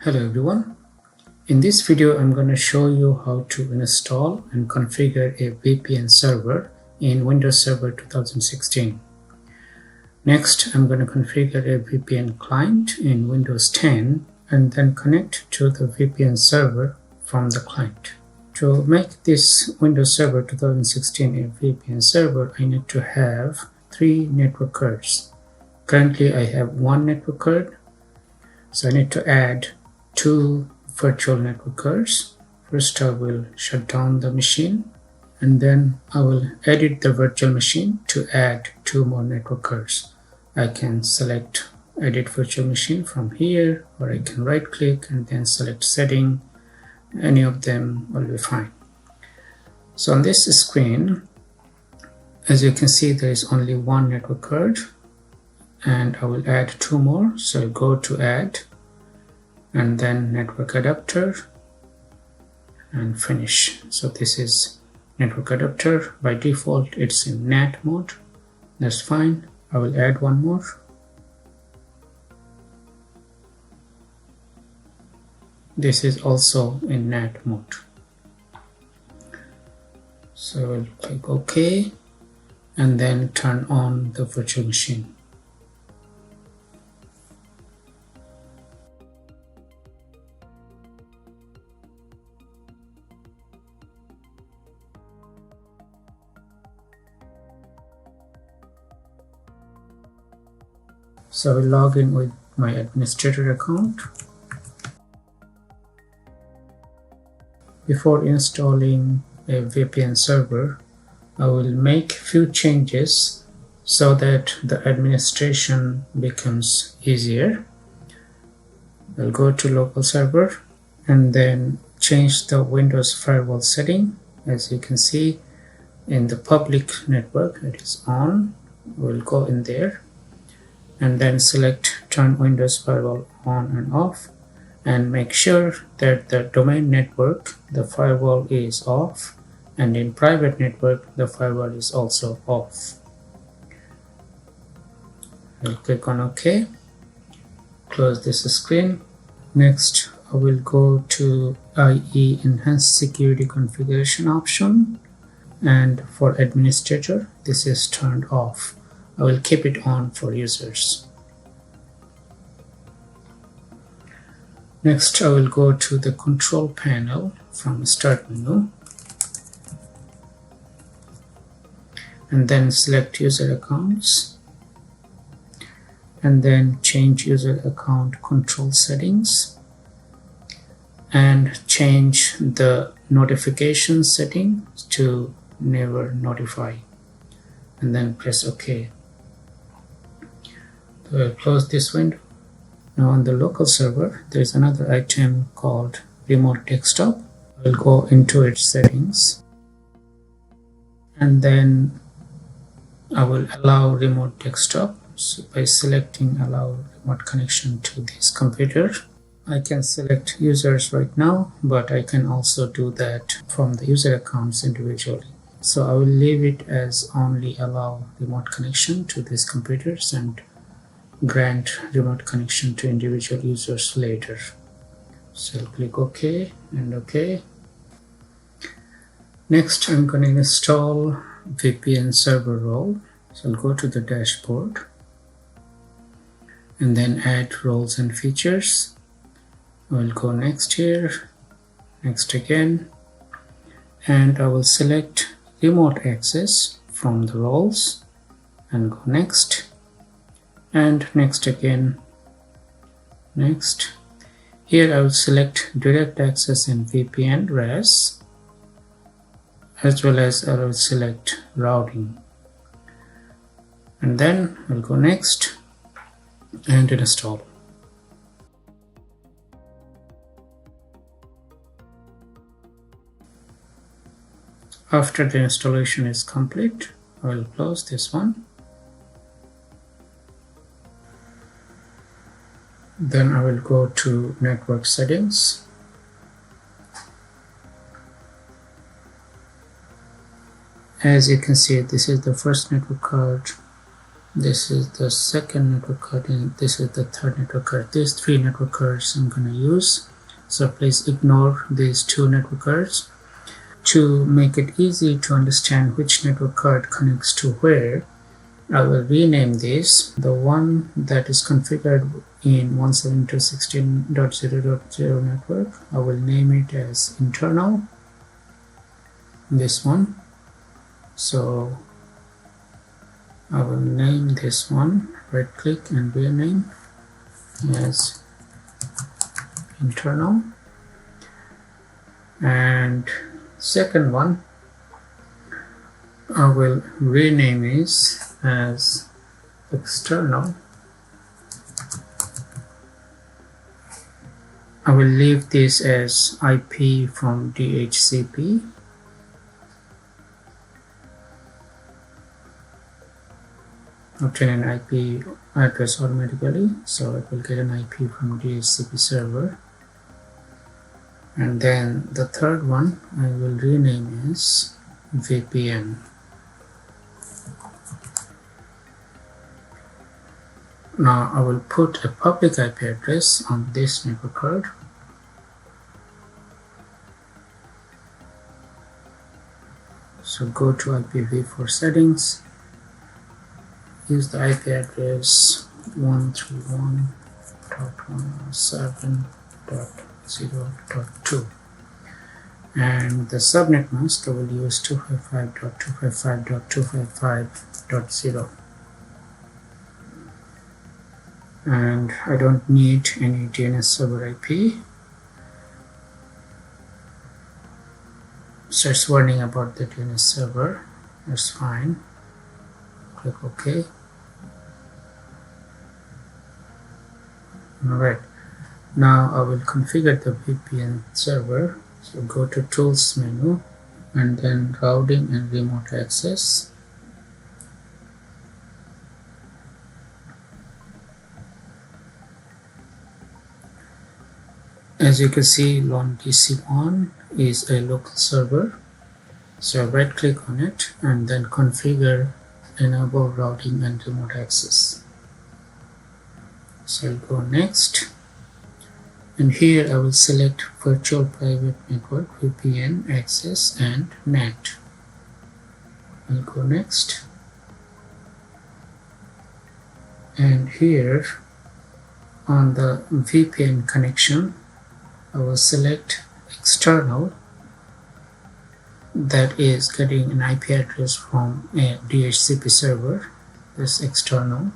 Hello everyone. In this video I'm going to show you how to install and configure a VPN server in Windows Server 2016. Next I'm going to configure a VPN client in Windows 10 and then connect to the VPN server from the client. To make this Windows Server 2016 a VPN server, I need to have 3 network cards. Currently I have 1 network card, so I need to add 2 virtual network cards. First I will shut down the machine and then I will edit the virtual machine to add 2 more network cards. I can select edit virtual machine from here, or I can right click and then select setting. Any of them will be fine. So on this screen, as you can see, there is only 1 network card and I will add 2 more. So go to add and then network adapter and finish. So this is network adapter. By default it's in NAT mode. That's fine. I will add 1 more. This is also in NAT mode. So I'll click OK and then turn on the virtual machine. So I will log in with my administrator account. Before installing a VPN server, I will make few changes so that the administration becomes easier. I'll go to local server and then change the Windows firewall setting. As you can see, in the public network it is on. We'll go in there and then select turn Windows firewall on and off, and make sure that the domain network, the firewall is off, and in private network the firewall is also off. I'll click on OK, close this screen. Next I will go to IE Enhanced Security Configuration option, and for administrator this is turned off. I will keep it on for users. Next I will go to the control panel from start menu and then select user accounts and then change user account control settings and change the notification setting to never notify and then press OK. So I'll close this window. Now on the local server there is another item called remote desktop. I will go into its settings and then I will allow remote desktop. So by selecting allow remote connection to this computer, I can select users right now, but I can also do that from the user accounts individually. So I will leave it as only allow remote connection to these computers and grant remote connection to individual users later. So I'll click OK and OK. Next I'm going to install VPN server role. So I'll go to the dashboard and then add roles and features. I will go next here, next again, and I will select remote access from the roles and go next. And next again, next. Here I will select direct access and VPN RAS, as well as I will select routing. And then I'll go next and install. After the installation is complete, I will close this one. Then I will go to network settings. As you can see, this is the first network card This is the second network card and this is the third network card. These three network cards I'm gonna use, so please ignore these two network cards. To make it easy to understand which network card connects to where, I will rename this. The one that is configured in 172.16.0.0 network, I will name it as internal, this one. So I will name this one, right click and rename as internal. And second one I will rename it as external. I will leave this as IP from DHCP. Obtain an IP address automatically, so it will get an IP from DHCP server. And then the third one I will rename as VPN. Now I will put a public IP address on this network card. So go to IPv4 settings, use the IP address 131.107.0.2 and the subnet mask I will use 255.255.255.0. and I don't need any DNS server IP. Starts warning about the DNS server, that's fine. Click OK. Alright, now I will configure the VPN server. So go to Tools menu and then Routing and Remote Access. As you can see, LON DC1 is a local server. So right click on it and then configure Enable Routing and Remote Access. So I'll go next. And here I will select Virtual Private Network, VPN, Access and NAT. I'll go next. And here on the VPN connection, I will select external, that is getting an IP address from a DHCP server, this external,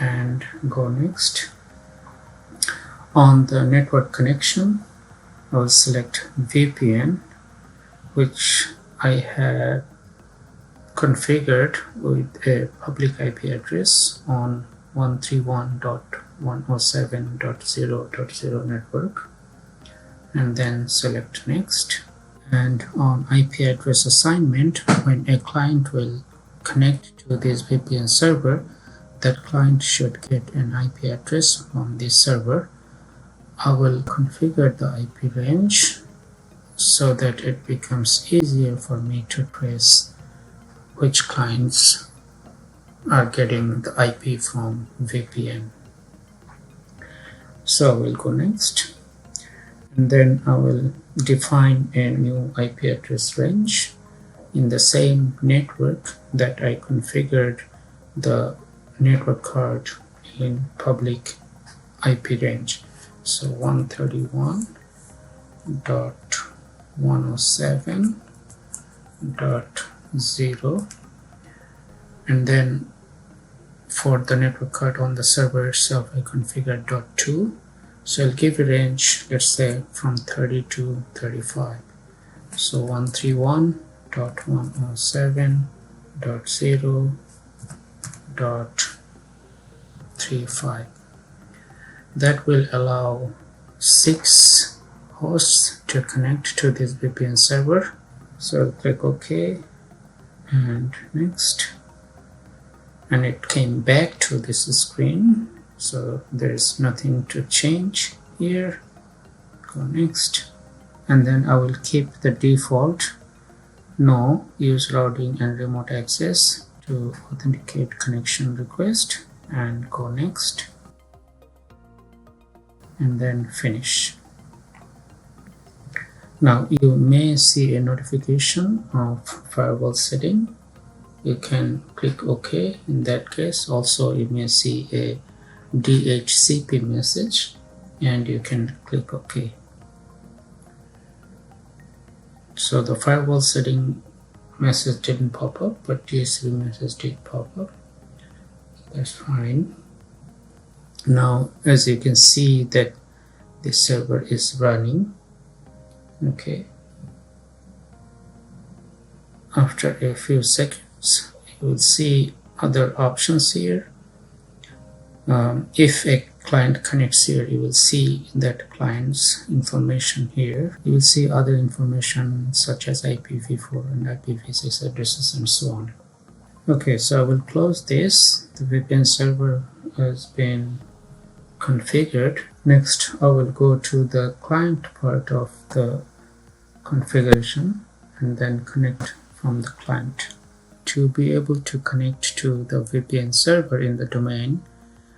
and go next. On the network connection, I will select VPN, which I have configured with a public IP address on 131.107.0.0 network, and then select next. And on IP address assignment, when a client will connect to this VPN server, that client should get an IP address from this server. I will configure the IP range so that it becomes easier for me to trace which clients are getting the IP from VPN. So we'll go next, and then I will define a new IP address range in the same network that I configured the network card in public IP range. So 131.107.0, and then for the network card on the server itself I configured .2. So I'll give a range, let's say from 30 to 35. So 131.107.0.35. That will allow 6 hosts to connect to this VPN server. So I'll click OK and next, and it came back to this screen, so there's nothing to change here. Go next, and then I will keep the default no use routing and remote access to authenticate connection request and go next and then finish. Now you may see a notification of firewall setting. You can click OK. In that case, also you may see a DHCP message and you can click OK. So the firewall setting message didn't pop up, but DHCP message did pop up. That's fine. Now as you can see that the server is running. Okay, after a few seconds you will see other options here. If a client connects here, you will see that client's information here. You will see other information such as IPv4 and IPv6 addresses and so on. Okay, so I will close this. The VPN server has been configured. Next I will go to the client part of the configuration and then connect from the client. To be able to connect to the VPN server in the domain,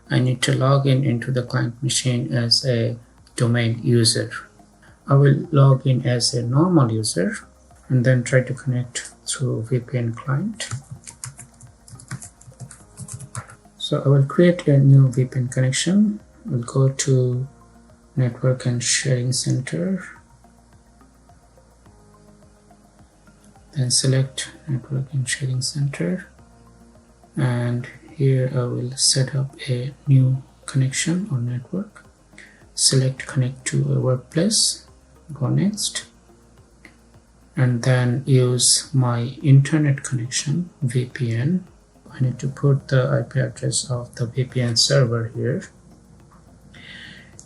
I need to log in into the client machine as a domain user. I will log in as a normal user and then try to connect through VPN client. So I will create a new VPN connection. We'll go to Network and Sharing Center, then select Network and Sharing Center, and here I will set up a new connection or network. Select Connect to a Workplace, go next, and then use my internet connection, VPN. I need to put the IP address of the VPN server here.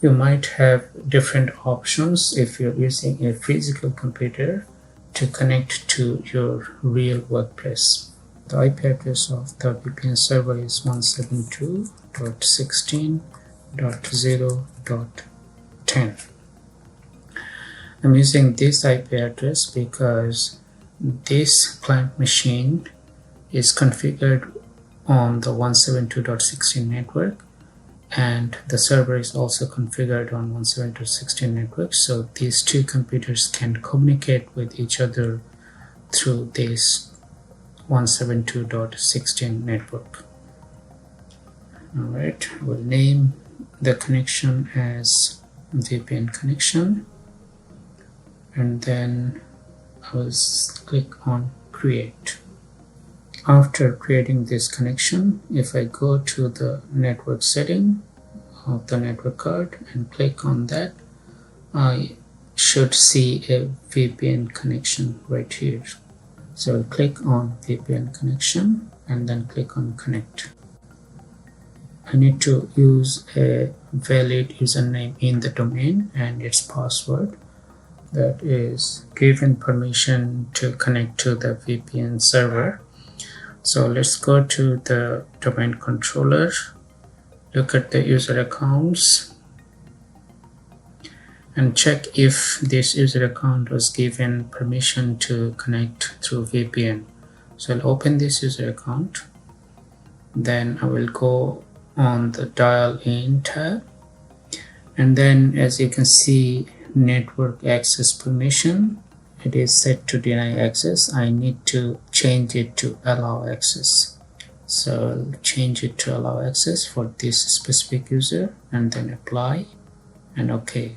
You might have different options if you're using a physical computer to connect to your real workplace. The IP address of the VPN server is 172.16.0.10. I'm using this IP address because this client machine is configured on the 172.16 network, and the server is also configured on 172.16 network, so these two computers can communicate with each other through this 172.16 network. Alright, we'll name the connection as VPN connection, and then I will click on create. After creating this connection, if I go to the network setting of the network card and click on that, I should see a VPN connection right here. So I'll click on VPN connection and then click on connect. I need to use a valid username in the domain and its password that is given permission to connect to the VPN server. So let's go to the domain controller, look at the user accounts, and check if this user account was given permission to connect through VPN. So I'll open this user account, then I will go on the dial in tab, and then as you can see, network access permission, it is set to deny access. I need to change it to allow access. So I'll change it to allow access for this specific user and then apply and OK.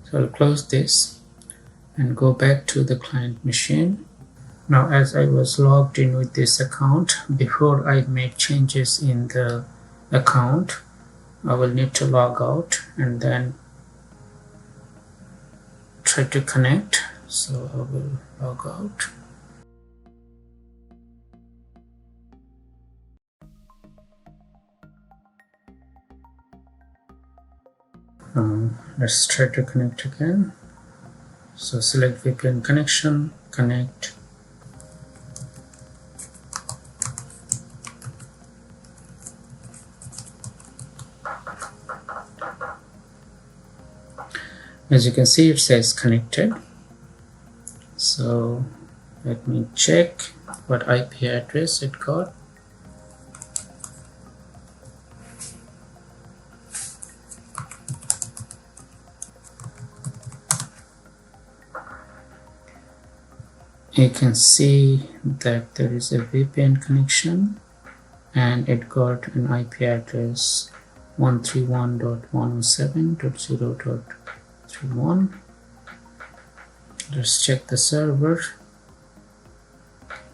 So I'll close this and go back to the client machine. Now as I was logged in with this account, before I made changes in the account, I will need to log out and then try to connect. So I will log out. Let's try to connect again. So select VPN connection, connect. As you can see, it says connected. So let me check. what IP address it got. You can see that there is a VPN connection and it got an IP address 131.107.0.31. Let's check the server.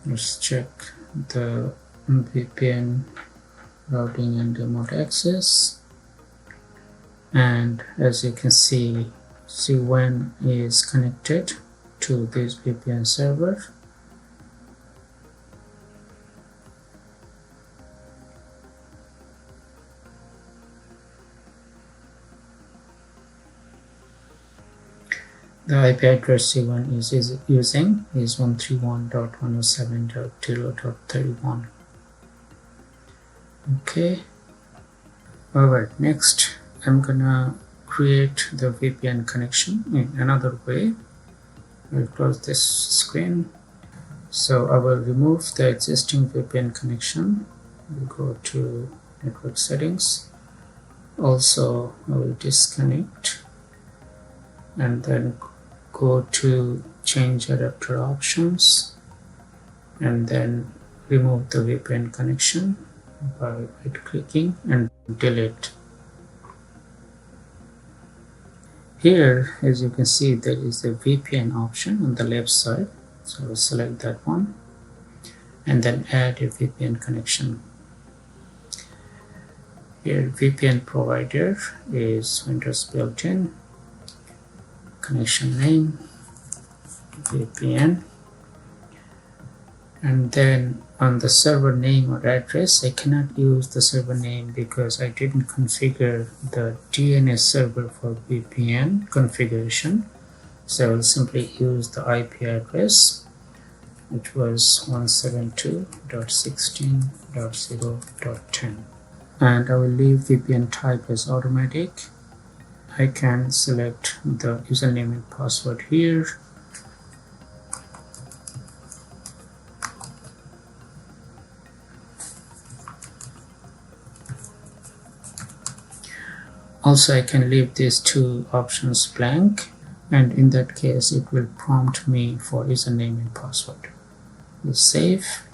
Let's check the VPN routing and remote access, and as you can see C1 is connected to this VPN server. The IP address C1 is using is 131.107.0.31. Okay. Alright, next I'm gonna create the VPN connection in another way. I'll close this screen. So I will remove the existing VPN connection. We'll go to network settings. Also, I will disconnect and then go to change adapter options and then remove the VPN connection by right clicking and delete. Here, as you can see, there is a VPN option on the left side, so I'll select that one and then add a VPN connection. Here VPN provider is Windows built-in, connection name VPN, and then on the server name or address I cannot use the server name because I didn't configure the DNS server for VPN configuration, so I will simply use the IP address, which was 172.16.0.10, and I will leave VPN type as automatic. I can select the username and password here. Also, I can leave these two options blank, and in that case it will prompt me for username and password. We'll save.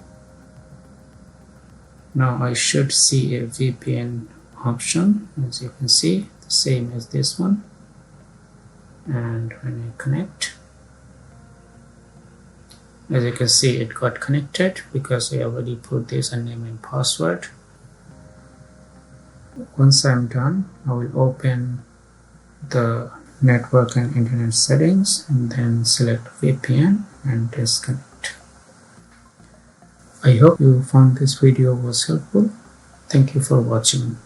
Now I should see a VPN option, as you can see, the same as this one, and when I connect, as you can see, it got connected because I already put this username and password. Once I'm done, I will open the network and internet settings and then select VPN and disconnect. I hope you found this video was helpful. Thank you for watching.